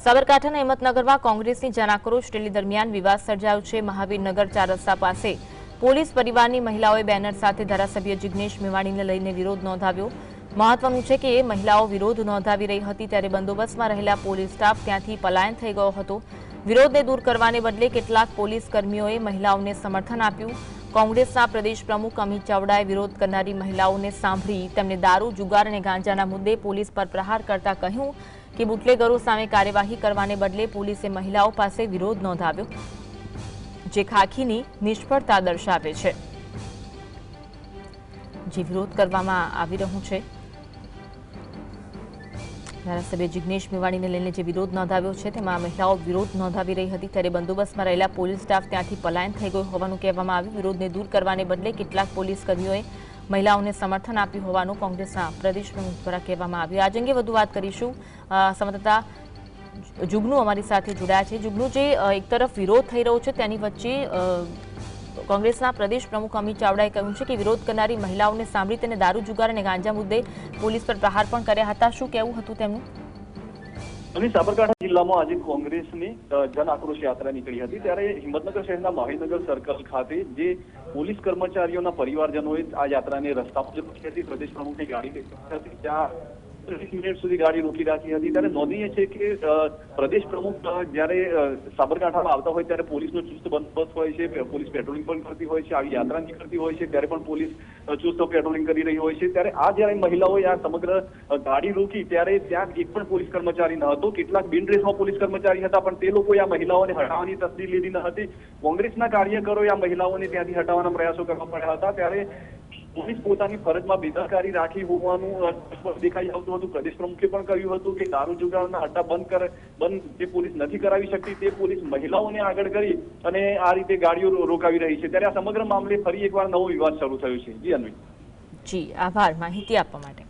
સાબરકાંઠાના હિંમતનગરમાં કોંગ્રેસની જનાક્રોશ રેલી દરમિયાન વિવાદ સર્જાયો છે। મહાવીરનગર 4 રસ્તા પાસે પોલીસ પરિવારની મહિલાઓએ બેનર સાથે ધારાસભ્ય જિગ્નેશ મેવાણીને લઈને વિરોધ નોંધાવ્યો। મહત્વનું છે કે મહિલાઓ વિરોધ નોંધાવી રહી હતી ત્યારે બંદોબસ્તમાં રહેલા પોલીસ સ્ટાફ ત્યાંથી પલાયન થઈ ગયો હતો। વિરોધને દૂર કરવાને બદલે કેટલાક પોલીસ કર્મીઓએ મહિલાઓને સમર્થન આપ્યું। કોંગ્રેસના પ્રદેશ પ્રમુખ અમિત ચાવડાએ વિરોધ કરનારી મહિલાઓને સાંભળી તેમને દારૂ, જુગાર અને ગાંજાના મુદ્દે પોલીસ પર પ્રહાર કરતા કહ્યું કે બુટલેગરો સામે કાર્યવાહી કરવાને બદલે પોલીસે મહિલાઓ પાસે વિરોધ નોંધાવ્યો, જે ખાખીની નિષ્ફળતા દર્શાવે છે। જે વિરોધ કરવામાં આવી રહ્યો છે, ધારાસભ્ય જિગ્નેશ મેવાણીને લઈને જે વિરોધ નોંધાવ્યો છે તેમાં મહિલાઓ વિરોધ નોંધાવી રહી હતી ત્યારે બંદોબસ્તમાં રહેલા પોલીસ સ્ટાફ ત્યાંથી પલાયન થઈ ગયો હોવાનું કહેવામાં આવ્યું। વિરોધને દૂર કરવાને બદલે કેટલાક પોલીસ કર્મીઓએ મહિલાઓને સમર્થન આપ્યું હોવાનું કોંગ્રેસના પ્રદેશ પ્રમુખ દ્વારા કહેવામાં આવ્યું। આજ અંગે વધુ વાત કરીશું। સંવાદદાતા જુગનુ અમારી સાથે જોડાયા છે। જુગનુ, જે એક તરફ વિરોધ થઈ રહ્યો છે તેની વચ્ચે કોંગ્રેસના પ્રદેશ પ્રમુખ અમિત ચાવડાએ કહ્યું છે કે વિરોધ કરનારી મહિલાઓને સાંભળી તેને દારૂ, જુગાર અને ગાંજા મુદ્દે પોલીસ પર પ્રહાર પણ કર્યા હતા। શું કહેવું હતું તેમનું? સાબરકાંઠા જિલ્લામાં આજે કોંગ્રેસની જન આક્રોશ યાત્રા નીકળી હતી ત્યારે હિંમતનગર શહેરના મહાવીરનગર સર્કલ ખાતે જે પોલીસ કર્મચારીઓના પરિવારજનોએ આ યાત્રાને રસ્તા પર રોકી હતી। પ્રદેશ પ્રમુખની ગાડી હતી ત્યાં 30 મિનિટ સુધી ગાડી રોકી રાખી હતી। ત્યારે નોંધનીય છે કે પ્રદેશ પ્રમુખ જ્યારે સાબરકાંઠામાં આવતા હોય ત્યારે પોલીસનો ચુસ્ત બંદોબસ્ત હોય છે, પોલીસ પેટ્રોલિંગ પણ કરતી હોય છે, આવી યાત્રા નીકળતી હોય છે ત્યારે પણ પોલીસ ચુસ્ત પેટ્રોલિંગ કરી રહી હોય છે। ત્યારે આ જ્યારે મહિલાઓએ આ સમગ્ર ગાડી રોકી ત્યારે ત્યાં એક પણ પોલીસ કર્મચારી ન હતો। કેટલાક બિન ડ્રેસમાં પોલીસ કર્મચારી હતા પણ તે લોકોએ આ મહિલાઓને હટાવવાની તસદીર લીધી ન હતી। કોંગ્રેસના કાર્યકરોએ આ મહિલાઓને ત્યાંથી હટાવવાના પ્રયાસો કરવા પડ્યા હતા ત્યારે પોલીસ પોતાની ફરજમાં બેદરકારી રાખી હોવાનું દેખાઈ આવતું હતું। પ્રદેશ પ્રમુખે પણ કહ્યું હતું કે દારૂ, જુગારના અડ્ડા બંધ જે પોલીસ નથી કરાવી શકતી તે પોલીસ મહિલાઓને આગળ કરી અને આ રીતે ગાડીઓ રોકાવી રહી છે। ત્યારે આ સમગ્ર મામલે ફરી એકવાર નવો વિવાદ શરૂ થયો છે। જી અન્વી। જી, આભાર માહિતી આપવા માટે।